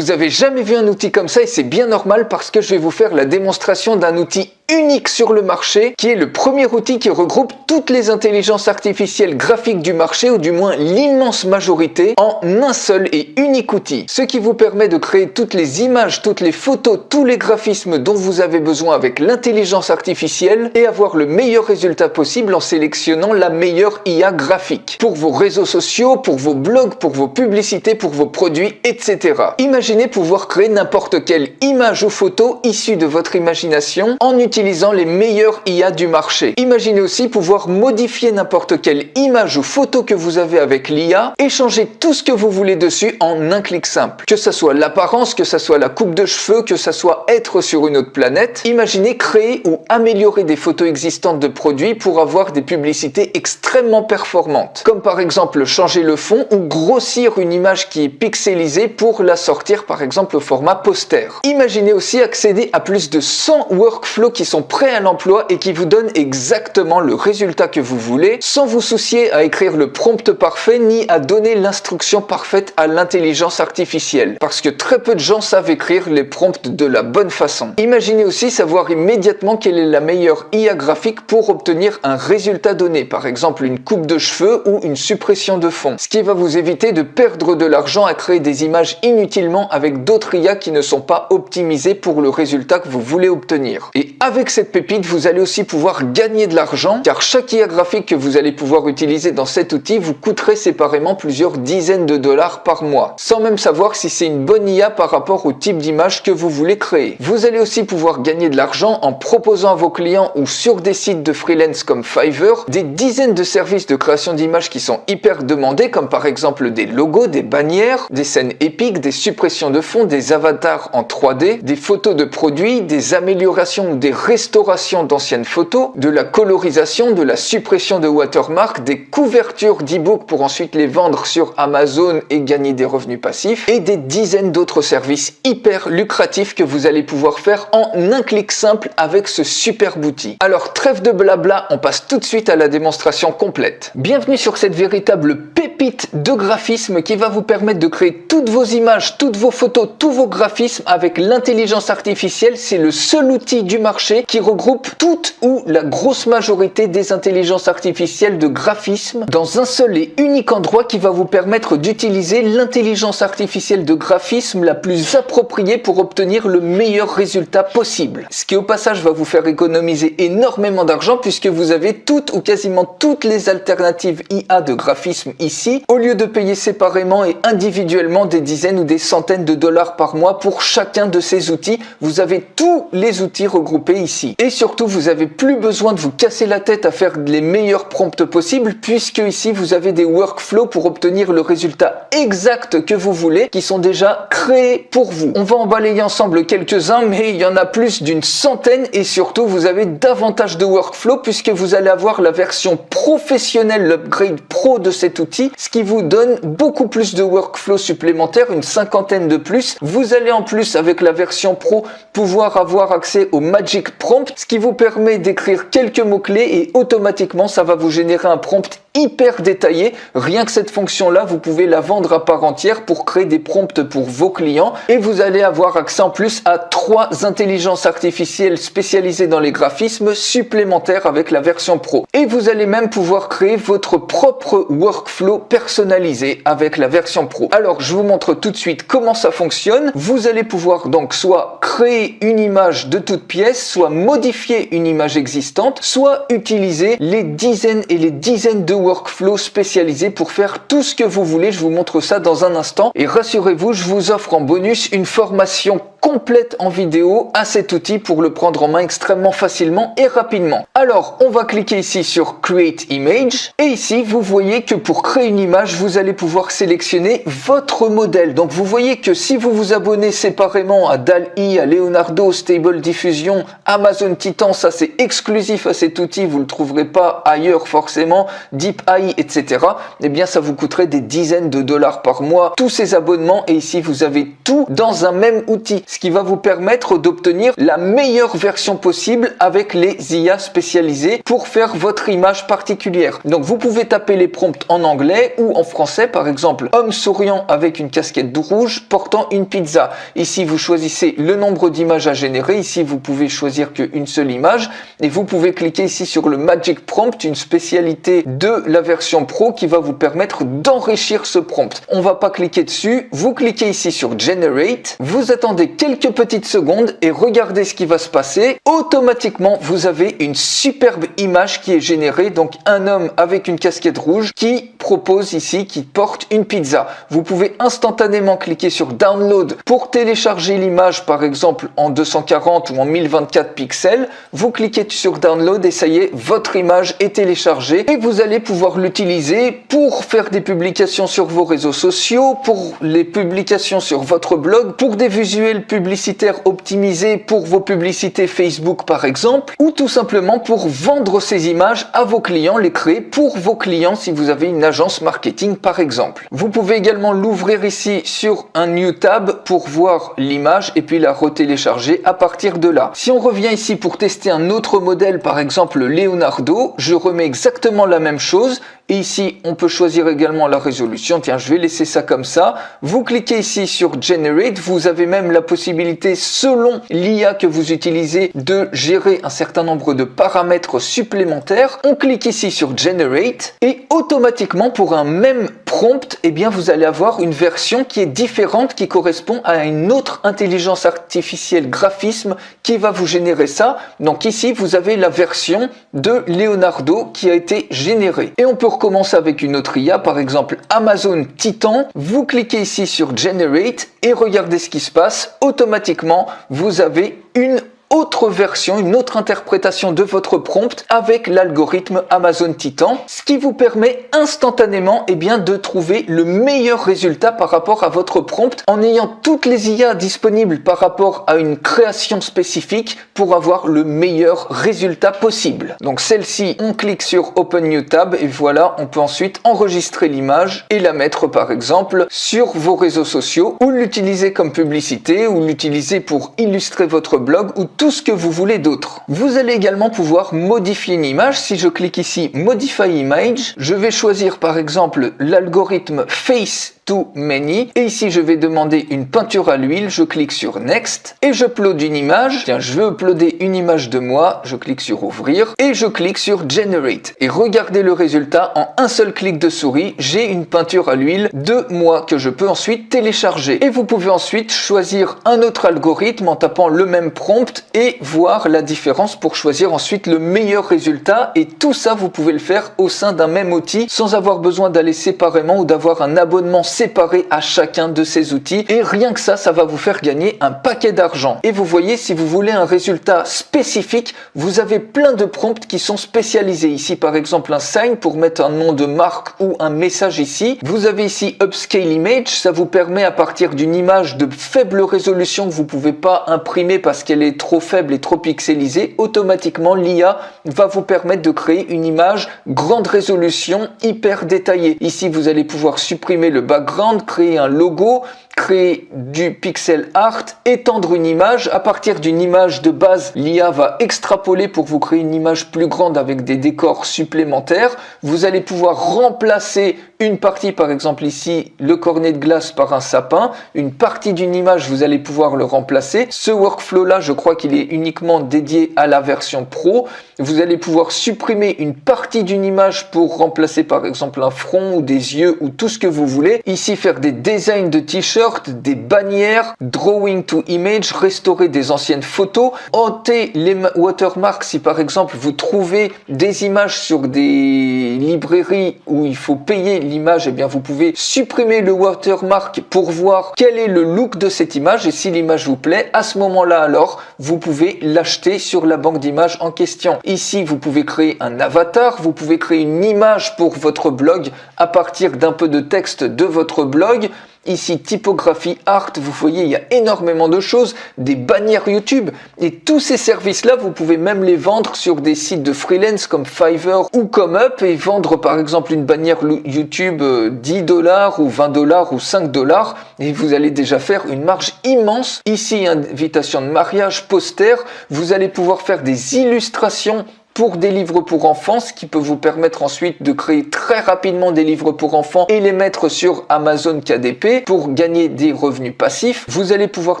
Vous avez jamais vu un outil comme ça et c'est bien normal parce que je vais vous faire la démonstration d'un outil unique sur le marché qui est le premier outil qui regroupe toutes les intelligences artificielles graphiques du marché ou du moins l'immense majorité en un seul et unique outil. Ce qui vous permet de créer toutes les images, toutes les photos, tous les graphismes dont vous avez besoin avec l'intelligence artificielle et avoir le meilleur résultat possible en sélectionnant la meilleure IA graphique pour vos réseaux sociaux, pour vos blogs, pour vos publicités, pour vos produits, etc. Imaginez pouvoir créer n'importe quelle image ou photo issue de votre imagination en utilisant les meilleures IA du marché. Imaginez aussi pouvoir modifier n'importe quelle image ou photo que vous avez avec l'IA et changer tout ce que vous voulez dessus en un clic simple. Que ça soit l'apparence, que ça soit la coupe de cheveux, que ça soit être sur une autre planète. Imaginez créer ou améliorer des photos existantes de produits pour avoir des publicités extrêmement performantes. Comme par exemple changer le fond ou grossir une image qui est pixelisée pour la sortir par exemple au format poster. Imaginez aussi accéder à plus de 100 workflows qui sont prêts à l'emploi et qui vous donnent exactement le résultat que vous voulez sans vous soucier à écrire le prompt parfait ni à donner l'instruction parfaite à l'intelligence artificielle parce que très peu de gens savent écrire les prompts de la bonne façon. Imaginez aussi savoir immédiatement quelle est la meilleure IA graphique pour obtenir un résultat donné, par exemple une coupe de cheveux ou une suppression de fond, ce qui va vous éviter de perdre de l'argent à créer des images inutilement avec d'autres IA qui ne sont pas optimisées pour le résultat que vous voulez obtenir. Et avec cette pépite, vous allez aussi pouvoir gagner de l'argent car chaque IA graphique que vous allez pouvoir utiliser dans cet outil vous coûterait séparément plusieurs dizaines de dollars par mois, sans même savoir si c'est une bonne IA par rapport au type d'image que vous voulez créer. Vous allez aussi pouvoir gagner de l'argent en proposant à vos clients ou sur des sites de freelance comme Fiverr des dizaines de services de création d'images qui sont hyper demandés comme par exemple des logos, des bannières, des scènes épiques, des suppressions de fond, des avatars en 3D, des photos de produits, des améliorations ou des restaurations d'anciennes photos, de la colorisation, de la suppression de watermarks, des couvertures d'e-book pour ensuite les vendre sur Amazon et gagner des revenus passifs et des dizaines d'autres services hyper lucratifs que vous allez pouvoir faire en un clic simple avec ce superbe outil. Alors trêve de blabla, on passe tout de suite à la démonstration complète. Bienvenue sur cette véritable pépite de graphisme qui va vous permettre de créer toutes vos images, toutes vos photos, tous vos graphismes avec l'intelligence artificielle. C'est le seul outil du marché qui regroupe toute ou la grosse majorité des intelligences artificielles de graphisme dans un seul et unique endroit qui va vous permettre d'utiliser l'intelligence artificielle de graphisme la plus appropriée pour obtenir le meilleur résultat possible. Ce qui au passage va vous faire économiser énormément d'argent puisque vous avez toutes ou quasiment toutes les alternatives IA de graphisme ici au lieu de payer séparément et individuellement des dizaines ou des centaines de dollars par mois pour chacun de ces outils. Vous avez tous les outils regroupés ici. Et surtout, vous n'avez plus besoin de vous casser la tête à faire les meilleurs prompts possibles puisque ici, vous avez des workflows pour obtenir le résultat exact que vous voulez qui sont déjà créés pour vous. On va en balayer ensemble quelques-uns, mais il y en a plus d'une centaine et surtout, vous avez davantage de workflows puisque vous allez avoir la version professionnelle, l'upgrade pro de cet outil, ce qui vous donne beaucoup plus de workflows supplémentaires, une cinquantaine de plus. Vous allez en plus, avec la version pro, pouvoir avoir accès au Magic Prompt, ce qui vous permet d'écrire quelques mots-clés et automatiquement, ça va vous générer un prompt hyper détaillé. Rien que cette fonction-là, vous pouvez la vendre à part entière pour créer des prompts pour vos clients et vous allez avoir accès en plus à 3 intelligences artificielles spécialisées dans les graphismes supplémentaires avec la version pro. Et vous allez même pouvoir créer votre propre workflow personnalisé avec la version pro. Alors, je vous montre tout de suite comment ça fonctionne. Vous allez pouvoir donc soit créer une image de toute pièce, soit modifier une image existante, soit utiliser les dizaines et les dizaines de workflows spécialisés pour faire tout ce que vous voulez. Je vous montre ça dans un instant et rassurez-vous, je vous offre en bonus une formation complète en vidéo à cet outil pour le prendre en main extrêmement facilement et rapidement. Alors, on va cliquer ici sur Create Image et ici, vous voyez que pour créer une image, vous allez pouvoir sélectionner votre modèle. Donc, vous voyez que si vous vous abonnez séparément à DALL-E, à Leonardo, Stable Diffusion, Amazon Titan, ça c'est exclusif à cet outil, vous le trouverez pas ailleurs forcément. DeepEye, etc. Eh bien, ça vous coûterait des dizaines de dollars par mois, tous ces abonnements. Et ici, vous avez tout dans un même outil, ce qui va vous permettre d'obtenir la meilleure version possible avec les IA spécialisées pour faire votre image particulière. Donc, vous pouvez taper les prompts en anglais ou en français, par exemple, homme souriant avec une casquette rouge portant une pizza. Ici, vous choisissez le nombre d'images à générer. Ici, vous pouvez choisir qu'une seule image et vous pouvez cliquer ici sur le Magic Prompt, une spécialité de la version Pro qui va vous permettre d'enrichir ce prompt. On va pas cliquer dessus. Vous cliquez ici sur Generate. Vous attendez quelques petites secondes et regardez ce qui va se passer. Automatiquement, vous avez une superbe image qui est générée. Donc, un homme avec une casquette rouge qui propose ici, qui porte une pizza. Vous pouvez instantanément cliquer sur Download pour télécharger l'image, par exemple en 240 ou en 1024 pixels. Vous cliquez sur Download et ça y est, votre image est téléchargée et vous allez pouvoir l'utiliser pour faire des publications sur vos réseaux sociaux, pour les publications sur votre blog, pour des visuels publicitaires optimisés pour vos publicités Facebook par exemple, ou tout simplement pour vendre ces images à vos clients, les créer pour vos clients si vous avez une agence marketing par exemple. Vous pouvez également l'ouvrir ici sur un New Tab pour voir l'image et puis la retélécharger à partir de là. Si on revient ici pour tester un autre modèle, par exemple Leonardo, je remets exactement la même chose. Et ici, on peut choisir également la résolution. Tiens, je vais laisser ça comme ça. Vous cliquez ici sur Generate. Vous avez même la possibilité, selon l'IA que vous utilisez, de gérer un certain nombre de paramètres supplémentaires. On clique ici sur Generate et automatiquement, pour un même prompt, eh bien, vous allez avoir une version qui est différente, qui correspond à une autre intelligence artificielle graphisme qui va vous générer ça. Donc ici, vous avez la version de Leonardo qui a été générée. Et on peut commencer avec une autre IA, par exemple Amazon Titan. Vous cliquez ici sur Generate et regardez ce qui se passe. Automatiquement, vous avez une autre version, une autre interprétation de votre prompt avec l'algorithme Amazon Titan, ce qui vous permet instantanément de trouver le meilleur résultat par rapport à votre prompt en ayant toutes les IA disponibles par rapport à une création spécifique pour avoir le meilleur résultat possible. Donc celle-ci, on clique sur Open New Tab et voilà, on peut ensuite enregistrer l'image et la mettre par exemple sur vos réseaux sociaux ou l'utiliser comme publicité ou l'utiliser pour illustrer votre blog ou tout ce que vous voulez d'autre. Vous allez également pouvoir modifier une image. Si je clique ici Modify Image, je vais choisir par exemple l'algorithme Face to Many et ici je vais demander une peinture à l'huile. Je clique sur Next et je upload une image. Tiens, je veux uploader une image de moi. Je clique sur Ouvrir et je clique sur Generate. Et regardez le résultat, en un seul clic de souris, j'ai une peinture à l'huile de moi que je peux ensuite télécharger. Et vous pouvez ensuite choisir un autre algorithme en tapant le même prompt et voir la différence pour choisir ensuite le meilleur résultat. Et tout ça, vous pouvez le faire au sein d'un même outil sans avoir besoin d'aller séparément ou d'avoir un abonnement séparé à chacun de ces outils. Et rien que ça, ça va vous faire gagner un paquet d'argent. Et vous voyez, si vous voulez un résultat spécifique, vous avez plein de prompts qui sont spécialisés. Ici, par exemple, un sign pour mettre un nom de marque ou un message ici. Vous avez ici Upscale Image. Ça vous permet à partir d'une image de faible résolution que vous pouvez pas imprimer parce qu'elle est trop faible et trop pixelisée, automatiquement l'IA va vous permettre de créer une image grande résolution hyper détaillée. Ici, vous allez pouvoir supprimer le background, créer un logo, créer du pixel art, étendre une image. À partir d'une image de base, l'IA va extrapoler pour vous créer une image plus grande avec des décors supplémentaires. Vous allez pouvoir remplacer une partie, par exemple ici, le cornet de glace par un sapin. Une partie d'une image, vous allez pouvoir le remplacer. Ce workflow-là, je crois qu'il est uniquement dédié à la version pro. Vous allez pouvoir supprimer une partie d'une image pour remplacer, par exemple, un front ou des yeux ou tout ce que vous voulez. Ici, faire des designs de t-shirts, des bannières, drawing to image, restaurer des anciennes photos, ôter les watermarks si par exemple vous trouvez des images sur des librairies où il faut payer l'image, eh bien vous pouvez supprimer le watermark pour voir quel est le look de cette image et si l'image vous plaît, à ce moment-là alors vous pouvez l'acheter sur la banque d'images en question. Ici vous pouvez créer un avatar, vous pouvez créer une image pour votre blog à partir d'un peu de texte de votre blog. Ici, typographie, art, vous voyez, il y a énormément de choses, des bannières YouTube. Et tous ces services-là, vous pouvez même les vendre sur des sites de freelance comme Fiverr ou ComeUp et vendre par exemple une bannière YouTube 10 $ ou 20 $ ou 5 $ et vous allez déjà faire une marge immense. Ici, invitation de mariage, poster, vous allez pouvoir faire des illustrations pour des livres pour enfants, ce qui peut vous permettre ensuite de créer très rapidement des livres pour enfants et les mettre sur Amazon KDP pour gagner des revenus passifs. Vous allez pouvoir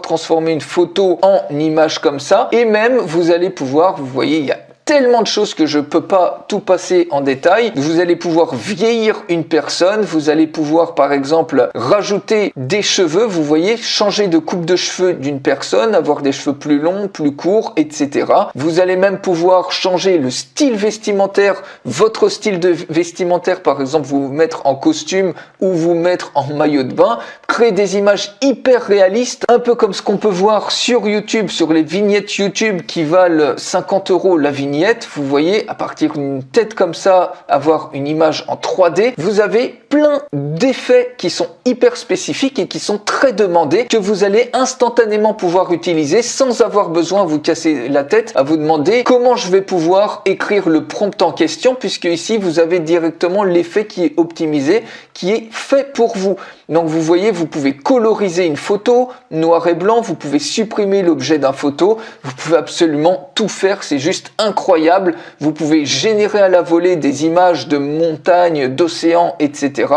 transformer une photo en image comme ça et même vous allez pouvoir, vous voyez, il y a tellement de choses que je peux pas tout passer en détail. Vous allez pouvoir vieillir une personne, vous allez pouvoir par exemple rajouter des cheveux, vous voyez, changer de coupe de cheveux d'une personne, avoir des cheveux plus longs, plus courts, etc. Vous allez même pouvoir changer le style vestimentaire, votre style de vestimentaire, par exemple vous mettre en costume ou vous mettre en maillot de bain, créer des images hyper réalistes, un peu comme ce qu'on peut voir sur YouTube, sur les vignettes YouTube qui valent 50 € la vignette. Vous voyez, à partir d'une tête comme ça, avoir une image en 3D, vous avez plein d'effets qui sont hyper spécifiques et qui sont très demandés, que vous allez instantanément pouvoir utiliser sans avoir besoin de vous casser la tête à vous demander comment je vais pouvoir écrire le prompt en question, puisque ici vous avez directement l'effet qui est optimisé, qui est fait pour vous. Donc vous voyez, vous pouvez coloriser une photo noir et blanc, vous pouvez supprimer l'objet d'un photo, vous pouvez absolument tout faire, c'est juste incroyable. Vous pouvez générer à la volée des images de montagnes, d'océans, etc.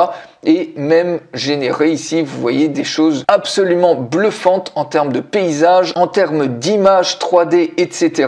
Et même générer ici, vous voyez, des choses absolument bluffantes en termes de paysages, en termes d'images 3D, etc.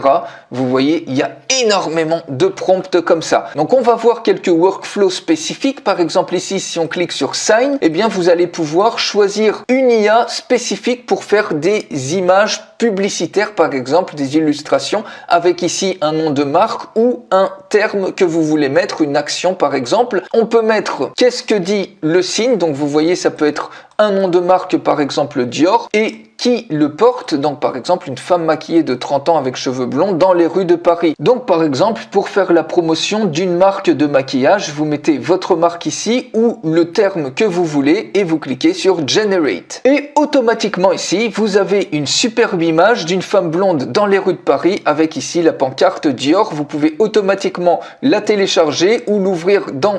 Vous voyez, il y a énormément de prompts comme ça. Donc on va voir quelques workflows spécifiques. Par exemple ici, si on clique sur Sign, eh bien vous allez pouvoir choisir une IA spécifique pour faire des images publicitaires, par exemple des illustrations, avec ici un nom de marque ou un terme que vous voulez mettre, une action par exemple. On peut mettre qu'est-ce que dit le signe, donc vous voyez ça peut être un nom de marque par exemple Dior et qui le porte, donc par exemple une femme maquillée de 30 ans avec cheveux blonds dans les rues de Paris. Donc par exemple pour faire la promotion d'une marque de maquillage, vous mettez votre marque ici ou le terme que vous voulez et vous cliquez sur Generate. Et automatiquement ici vous avez une superbe image d'une femme blonde dans les rues de Paris avec ici la pancarte Dior. Vous pouvez automatiquement la télécharger ou l'ouvrir dans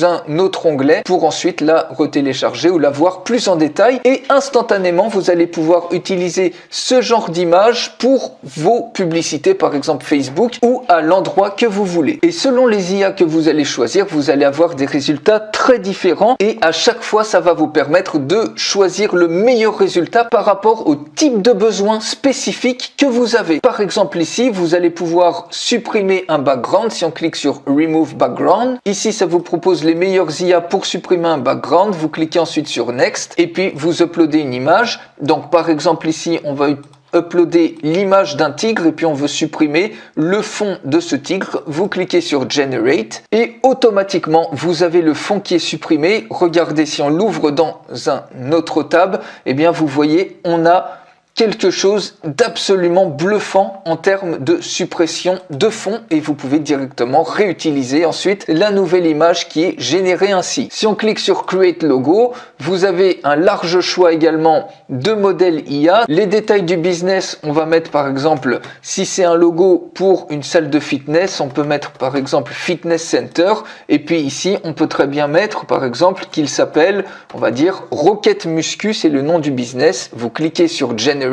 un autre onglet pour ensuite la retélécharger ou la voir plus en détail et instantanément vous allez pouvoir utiliser ce genre d'image pour vos publicités par exemple Facebook ou à l'endroit que vous voulez. Et selon les IA que vous allez choisir, vous allez avoir des résultats très différents et à chaque fois ça va vous permettre de choisir le meilleur résultat par rapport au type de besoin spécifique que vous avez. Par exemple ici vous allez pouvoir supprimer un background si on clique sur Remove Background. Ici ça vous propose les meilleures IA pour supprimer un background. Vous cliquez ensuite sur Next et puis vous uploadez une image. Donc par exemple ici on va uploader l'image d'un tigre et puis on veut supprimer le fond de ce tigre. Vous cliquez sur Generate et automatiquement vous avez le fond qui est supprimé. Regardez, si on l'ouvre dans un autre tab, eh bien vous voyez on a quelque chose d'absolument bluffant en termes de suppression de fond et vous pouvez directement réutiliser ensuite la nouvelle image qui est générée ainsi. Si on clique sur Create Logo, vous avez un large choix également de modèles IA. Les détails du business, on va mettre par exemple, si c'est un logo pour une salle de fitness, on peut mettre par exemple Fitness Center et puis ici on peut très bien mettre par exemple qu'il s'appelle, on va dire Rocket Muscu, c'est le nom du business. Vous cliquez sur Generate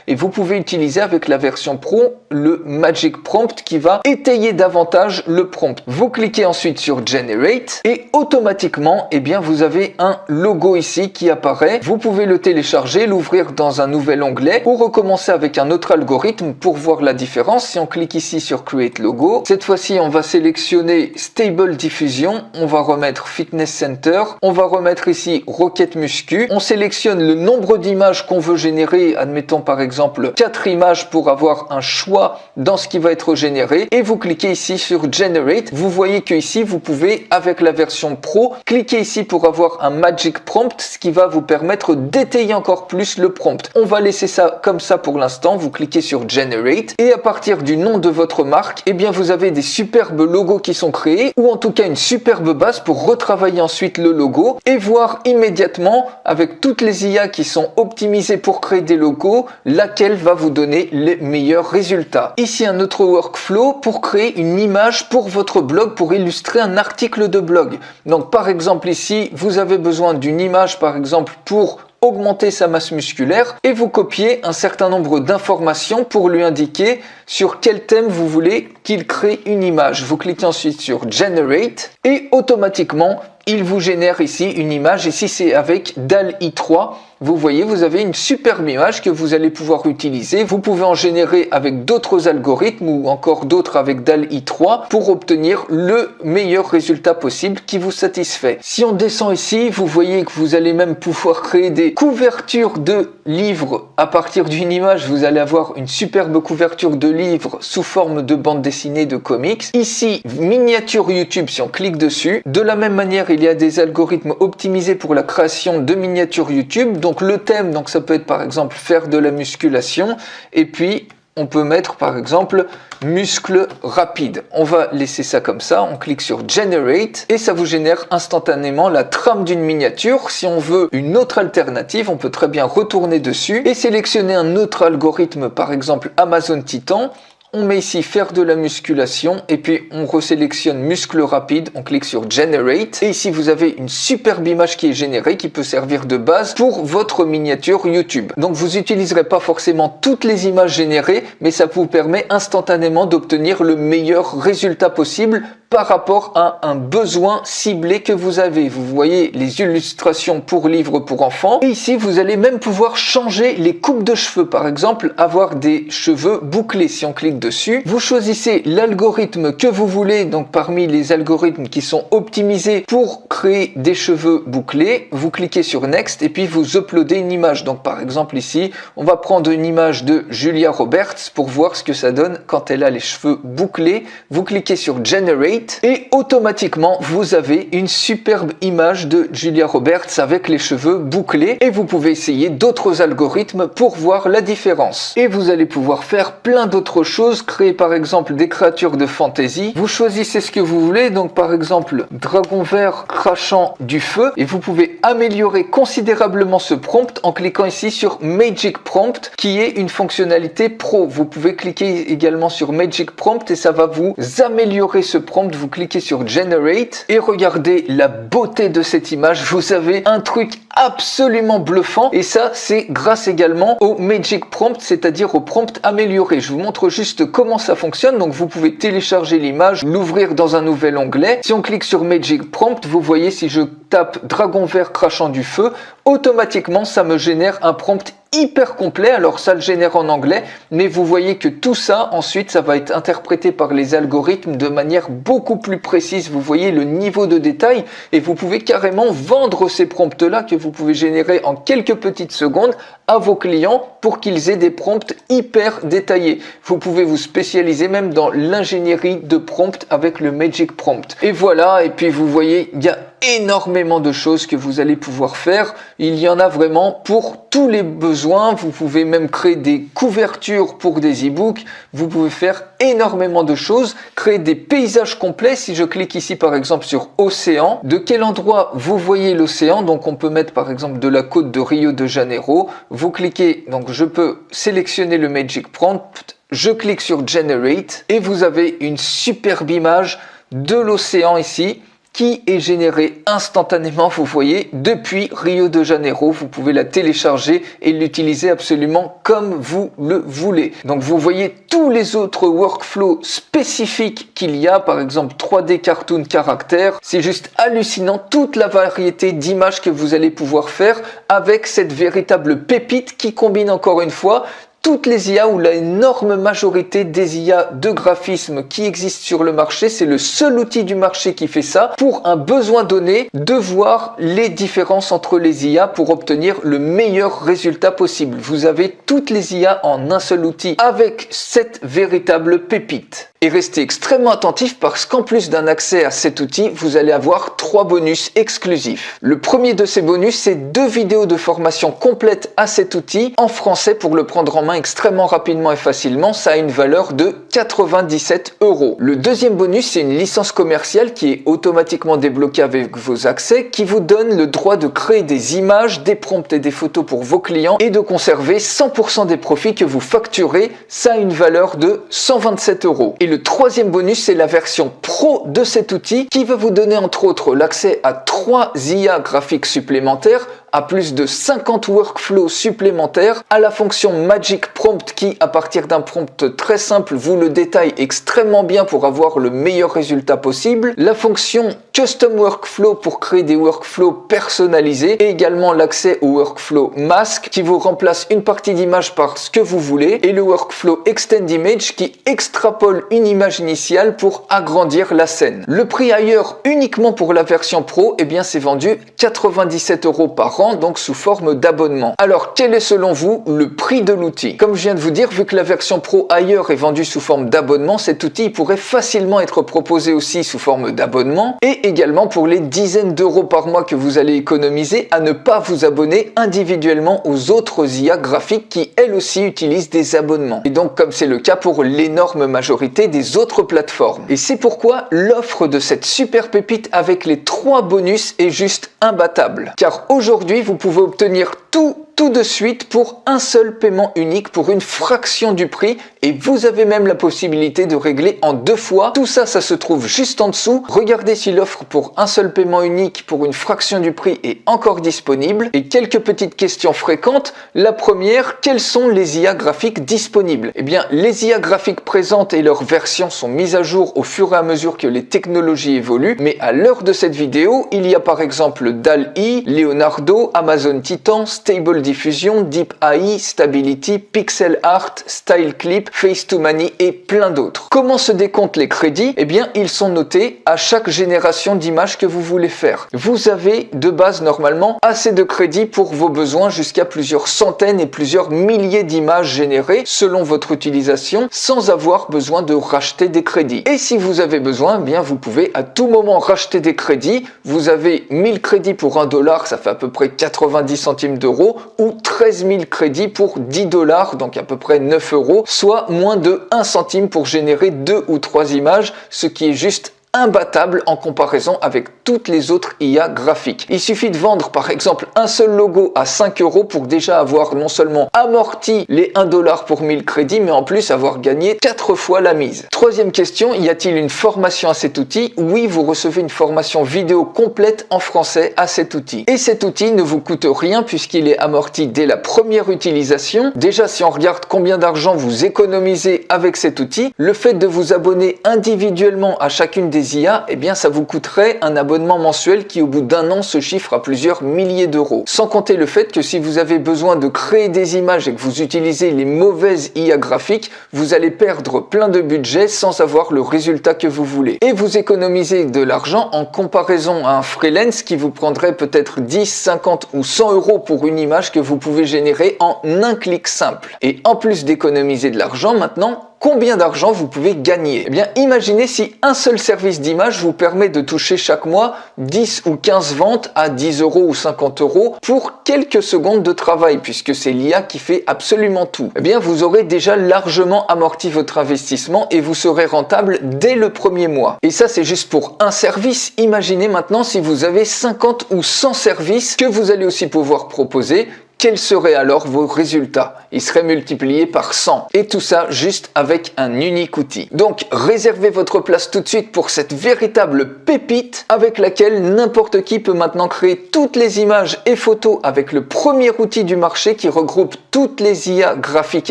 et vous pouvez utiliser avec la version Pro le Magic Prompt qui va étayer davantage le prompt. Vous cliquez ensuite sur Generate et automatiquement eh bien, vous avez un logo ici qui apparaît. Vous pouvez le télécharger, l'ouvrir dans un nouvel onglet ou recommencer avec un autre algorithme pour voir la différence. Si on clique ici sur Create Logo, cette fois-ci on va sélectionner Stable Diffusion, on va remettre Fitness Center, on va remettre ici Rocket Muscu, on sélectionne le nombre d'images qu'on veut générer, admettons par exemple 4 images pour avoir un choix pas dans ce qui va être généré et vous cliquez ici sur Generate. Vous voyez que ici vous pouvez, avec la version Pro, cliquer ici pour avoir un Magic Prompt, ce qui va vous permettre d'étayer encore plus le prompt. On va laisser ça comme ça pour l'instant. Vous cliquez sur Generate et à partir du nom de votre marque, eh bien vous avez des superbes logos qui sont créés ou en tout cas une superbe base pour retravailler ensuite le logo et voir immédiatement avec toutes les IA qui sont optimisées pour créer des logos, laquelle va vous donner les meilleurs résultats. Ici un autre workflow pour créer une image pour votre blog, pour illustrer un article de blog. Donc par exemple ici, vous avez besoin d'une image par exemple pour augmenter sa masse musculaire et vous copiez un certain nombre d'informations pour lui indiquer sur quel thème vous voulez qu'il crée une image. Vous cliquez ensuite sur Generate et automatiquement il vous génère ici une image. Ici c'est avec DALL-E 3. Vous voyez, vous avez une superbe image que vous allez pouvoir utiliser. Vous pouvez en générer avec d'autres algorithmes ou encore d'autres avec DALL-E 3 pour obtenir le meilleur résultat possible qui vous satisfait. Si on descend ici, vous voyez que vous allez même pouvoir créer des couvertures de livres à partir d'une image. Vous allez avoir une superbe couverture de livres sous forme de bande dessinée de comics. Ici, miniature YouTube, si on clique dessus. De la même manière, il y a des algorithmes optimisés pour la création de miniatures YouTube. Donc le thème, donc ça peut être par exemple faire de la musculation et puis on peut mettre par exemple muscle rapide. On va laisser ça comme ça, on clique sur Generate et ça vous génère instantanément la trame d'une miniature. Si on veut une autre alternative, on peut très bien retourner dessus et sélectionner un autre algorithme, par exemple Amazon Titan. On met ici faire de la musculation et puis on resélectionne muscle rapide, on clique sur Generate et ici vous avez une superbe image qui est générée qui peut servir de base pour votre miniature YouTube. Donc vous n'utiliserez pas forcément toutes les images générées, mais ça vous permet instantanément d'obtenir le meilleur résultat possible par rapport à un besoin ciblé que vous avez. Vous voyez les illustrations pour livres pour enfants. Et ici, vous allez même pouvoir changer les coupes de cheveux. Par exemple, avoir des cheveux bouclés. Si on clique dessus, vous choisissez l'algorithme que vous voulez. Donc, parmi les algorithmes qui sont optimisés pour créer des cheveux bouclés, vous cliquez sur Next et puis vous uploadez une image. Donc, par exemple, ici, on va prendre une image de Julia Roberts pour voir ce que ça donne quand elle a les cheveux bouclés. Vous cliquez sur Generate et automatiquement vous avez une superbe image de Julia Roberts avec les cheveux bouclés et vous pouvez essayer d'autres algorithmes pour voir la différence. Et vous allez pouvoir faire plein d'autres choses, créer par exemple des créatures de fantasy. Vous choisissez ce que vous voulez, donc par exemple dragon vert crachant du feu et vous pouvez améliorer considérablement ce prompt en cliquant ici sur Magic Prompt qui est une fonctionnalité pro. Vous pouvez cliquer également sur Magic Prompt et ça va vous améliorer ce prompt. Vous cliquez sur Generate et regardez la beauté de cette image. Vous avez un truc absolument bluffant et ça c'est grâce également au Magic Prompt, c'est-à-dire au prompt amélioré. Je vous montre juste comment ça fonctionne. Donc vous pouvez télécharger l'image, l'ouvrir dans un nouvel onglet. Si on clique sur Magic Prompt, vous voyez si je tape dragon vert crachant du feu, automatiquement ça me génère un prompt hyper complet. Alors ça le génère en anglais, mais vous voyez que tout ça ensuite ça va être interprété par les algorithmes de manière beaucoup plus précise. Vous voyez le niveau de détail et vous pouvez carrément vendre ces prompts là que vous pouvez générer en quelques petites secondes à vos clients pour qu'ils aient des prompts hyper détaillés. Vous pouvez vous spécialiser même dans l'ingénierie de prompts avec le Magic Prompt. Et voilà, et puis vous voyez, il y a énormément de choses que vous allez pouvoir faire. Il y en a vraiment pour tous les besoins. Vous pouvez même créer des couvertures pour des e-books. Vous pouvez faire énormément de choses, créer des paysages complets. Si je clique ici par exemple sur océan, de quel endroit vous voyez l'océan? Donc on peut mettre par exemple de la côte de Rio de Janeiro. Vous cliquez, donc je peux sélectionner le Magic Prompt, je clique sur Generate et vous avez une superbe image de l'océan ici qui est générée instantanément, vous voyez, depuis Rio de Janeiro. Vous pouvez la télécharger et l'utiliser absolument comme vous le voulez. Donc vous voyez tous les autres workflows spécifiques qu'il y a, par exemple 3D cartoon caractère. C'est juste hallucinant toute la variété d'images que vous allez pouvoir faire avec cette véritable pépite qui combine encore une fois toutes les IA ou l'énorme majorité des IA de graphisme qui existent sur le marché, c'est le seul outil du marché qui fait ça pour un besoin donné de voir les différences entre les IA pour obtenir le meilleur résultat possible. Vous avez toutes les IA en un seul outil avec cette véritable pépite. Et restez extrêmement attentifs parce qu'en plus d'un accès à cet outil, vous allez avoir 3 bonus exclusifs. Le premier de ces bonus, c'est 2 vidéos de formation complètes à cet outil en français pour le prendre en main extrêmement rapidement et facilement. Ça a une valeur de 97 €. Le deuxième bonus, c'est une licence commerciale qui est automatiquement débloquée avec vos accès, qui vous donne le droit de créer des images, des prompts et des photos pour vos clients et de conserver 100% des profits que vous facturez. Ça a une valeur de 127 €. Et le troisième bonus, c'est la version pro de cet outil qui va vous donner entre autres l'accès à 3 IA graphiques supplémentaires, à plus de 50 workflows supplémentaires, à la fonction Magic Prompt qui, à partir d'un prompt très simple, vous le détaille extrêmement bien pour avoir le meilleur résultat possible, la fonction Custom Workflow pour créer des workflows personnalisés et également l'accès au workflow Mask qui vous remplace une partie d'image par ce que vous voulez et le workflow Extend Image qui extrapole une image initiale pour agrandir la scène. Le prix ailleurs uniquement pour la version pro, eh bien c'est vendu 97 € par an, donc sous forme d'abonnement. Alors quel est selon vous le prix de l'outil? Comme je viens de vous dire, vu que la version pro ailleurs est vendue sous forme d'abonnement, cet outil pourrait facilement être proposé aussi sous forme d'abonnement et également pour les dizaines d'euros par mois que vous allez économiser à ne pas vous abonner individuellement aux autres IA graphiques qui elles aussi utilisent des abonnements. Et donc comme c'est le cas pour l'énorme majorité des autres plateformes. Et c'est pourquoi l'offre de cette super pépite avec les 3 bonus est juste imbattable. Car aujourd'hui, vous pouvez obtenir tout de suite pour un seul paiement unique pour une fraction du prix et vous avez même la possibilité de régler en 2 fois. Tout ça, ça se trouve juste en dessous. Regardez si l'offre pour un seul paiement unique pour une fraction du prix est encore disponible. Et quelques petites questions fréquentes. La première, quelles sont les IA graphiques disponibles? Eh bien, les IA graphiques présentes et leurs versions sont mises à jour au fur et à mesure que les technologies évoluent. Mais à l'heure de cette vidéo, il y a par exemple DALL-E, Leonardo, Amazon Titan, Stable Diffusion, Deep AI, Stability, Pixel Art, Style Clip, Face2Many et plein d'autres. Comment se décomptent les crédits? Eh bien, ils sont notés à chaque génération d'images que vous voulez faire. Vous avez de base normalement assez de crédits pour vos besoins jusqu'à plusieurs centaines et plusieurs milliers d'images générées selon votre utilisation sans avoir besoin de racheter des crédits. Et si vous avez besoin, eh bien vous pouvez à tout moment racheter des crédits. Vous avez 1000 crédits pour 1 $, ça fait à peu près 90 centimes d'euros ou 13 000 crédits pour 10 $, donc à peu près 9 €, soit moins de 1 centime pour générer 2 ou 3 images, ce qui est juste imbattable en comparaison avec toutes les autres IA graphiques. Il suffit de vendre par exemple un seul logo à 5 € pour déjà avoir non seulement amorti les 1 $ pour 1000 crédits, mais en plus avoir gagné 4 fois la mise. Troisième question, y a-t-il une formation à cet outil? Oui, vous recevez une formation vidéo complète en français à cet outil. Et cet outil ne vous coûte rien puisqu'il est amorti dès la première utilisation. Déjà, si on regarde combien d'argent vous économisez avec cet outil, le fait de vous abonner individuellement à chacune des IA, eh bien ça vous coûterait un abonnement mensuel qui au bout d'un an se chiffre à plusieurs milliers d'euros. Sans compter le fait que si vous avez besoin de créer des images et que vous utilisez les mauvaises IA graphiques, vous allez perdre plein de budget sans avoir le résultat que vous voulez. Et vous économisez de l'argent en comparaison à un freelance qui vous prendrait peut-être 10, 50 ou 100 € pour une image que vous pouvez générer en un clic simple. Et en plus d'économiser de l'argent maintenant, combien d'argent vous pouvez gagner? Eh bien, imaginez si un seul service d'image vous permet de toucher chaque mois 10 ou 15 ventes à 10 € ou 50 € pour quelques secondes de travail, puisque c'est l'IA qui fait absolument tout. Eh bien, vous aurez déjà largement amorti votre investissement et vous serez rentable dès le premier mois. Et ça, c'est juste pour un service. Imaginez maintenant si vous avez 50 ou 100 services que vous allez aussi pouvoir proposer. Quels seraient alors vos résultats? Ils seraient multipliés par 100. Et tout ça juste avec un unique outil. Donc réservez votre place tout de suite pour cette véritable pépite avec laquelle n'importe qui peut maintenant créer toutes les images et photos avec le premier outil du marché qui regroupe toutes les IA graphiques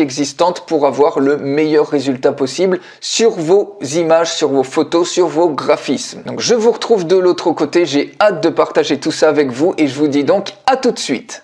existantes pour avoir le meilleur résultat possible sur vos images, sur vos photos, sur vos graphismes. Donc je vous retrouve de l'autre côté. J'ai hâte de partager tout ça avec vous et je vous dis donc à tout de suite.